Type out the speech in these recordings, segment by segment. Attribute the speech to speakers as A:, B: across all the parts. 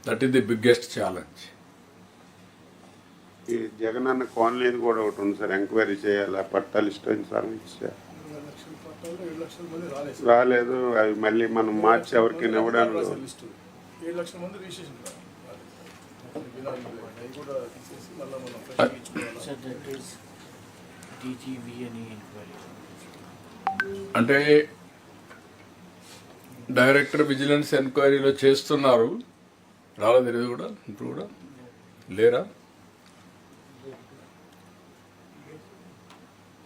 A: That is the biggest challenge.
B: ఈ జగనన్న కాలనీది కూడా ఒకటి ఉంది సార్, ఎంక్వైరీ చేయాలా, పట్టాలు ఇష్టం సార్ రాలేదు. అవి మళ్ళీ మనం మార్చి ఎవరికి ఇవ్వడానికి
C: 7 లక్షల మంది రిజిస్ట్రేషన్
A: అంటే డైరెక్టర్ విజిలెన్స్ ఎంక్వైరీలో చేస్తున్నారు, రాలేదు. ఇది కూడా ఇప్పుడు కూడా లేరా?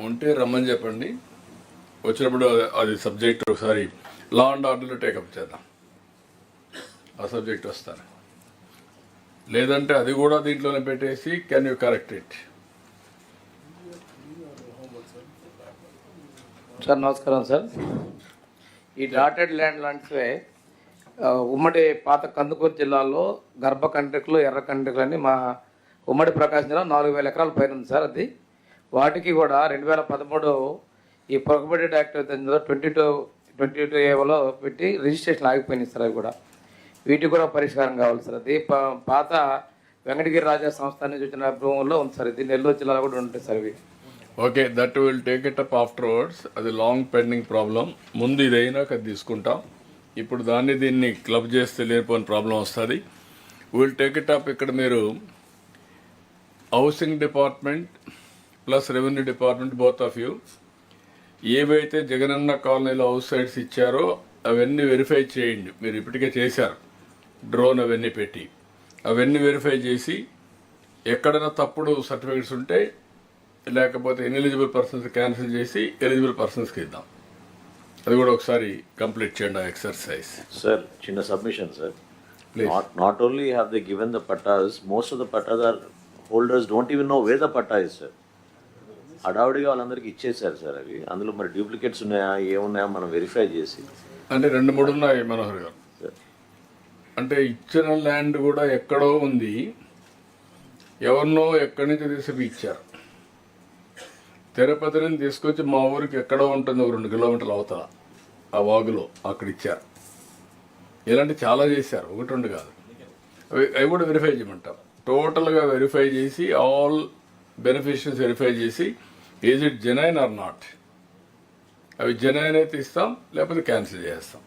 A: ఉంటే రమ్మని చెప్పండి, వచ్చినప్పుడు అది సబ్జెక్ట్ ఒకసారి లా అండ్ ఆర్డర్లో టేకప్ చేద్దాం. ఆ సబ్జెక్ట్ వస్తాను, లేదంటే అది కూడా దీంట్లోనే పెట్టేసి can you correct it?
D: Sir నమస్కారం సార్. ఈ డాటెడ్ ల్యాండ్ లాంటివే ఉమ్మడి పాత కందుకూరు జిల్లాలో గర్భ కండ్రికలు, ఎర్ర కండ్రికలు అని మా ఉమ్మడి ప్రకాశం జిల్లా 4,000 ఎకరాల పైన ఉంది సార్. అది వాటికి కూడా 2013 ఈ ప్రొహిబిటెడ్ యాక్ట్ 22A పెట్టి రిజిస్ట్రేషన్ ఆగిపోయినాయి సార్. అవి కూడా వీటికి కూడా పరిష్కారం కావాలి సార్. అది పాత వెంకటగిరి రాజా సంస్థ నుంచి వచ్చిన భూముల్లో ఉంది సార్. ఇది నెల్లూరు జిల్లాలో కూడా ఉంటాయి సార్ ఇవి.
A: Okay, that will take it up afterwards. అది లాంగ్ పెండింగ్ ప్రాబ్లం. ముందు ఇదైనాక అది తీసుకుంటాం. ఇప్పుడు దీన్ని క్లబ్ చేస్తే లేనిపోయిన ప్రాబ్లం వస్తుంది. Will take it up. ఇక్కడ మీరు housing department plus revenue department both of you ఏవైతే జగనన్న కాలనీలో హౌస్ సైట్స్ ఇచ్చారో అవన్నీ వెరిఫై చేయండి. మీరు ఇప్పటికే చేశారు, డ్రోన్ అవన్నీ పెట్టి అవన్నీ వెరిఫై చేసి ఎక్కడైనా తప్పుడు సర్టిఫికేట్స్ ఉంటే లేకపోతే ఇన్ఎలిజిబుల్ పర్సన్స్ క్యాన్సిల్ చేసి ఎలిజిబుల్ పర్సన్స్కి ఇద్దాం. అది కూడా ఒకసారి కంప్లీట్ చేయండి ఆ ఎక్సర్సైజ్.
E: Sir, చిన్న submission, sir. Not only have they given the pattas, most of the pattas are holders don't even know where the patta is, sir. హడావుడిగా వాళ్ళందరికీ ఇచ్చేసారు సార్. అవి అందులో మరి డూప్లికేట్స్ ఉన్నాయా ఏమున్నాయా మనం వెరిఫై చేసి,
A: అంటే 2-3 ఉన్నాయి మనోహర్ గారు. అంటే ఇచ్చిన ల్యాండ్ కూడా ఎక్కడో ఉంది, ఎవరినో ఎక్కడి నుంచి తీసుకు ఇచ్చారు. తిరుపతిని తీసుకొచ్చి మా ఊరికి ఎక్కడో ఉంటుంది, ఒక 2 కిలోమీటర్ల అవతల ఆ వాగులో అక్కడ ఇచ్చారు. ఇలాంటి చాలా చేశారు, 1-2 కాదు. అవి కూడా వెరిఫై చేయమంటాం. టోటల్గా వెరిఫై చేసి ఆల్ బెనిఫిషియరీస్ వెరిఫై చేసి is it genuine or not. అవి జెన్యూన్ అయితే ఇస్తాం, లేకపోతే క్యాన్సిల్ చేస్తాం.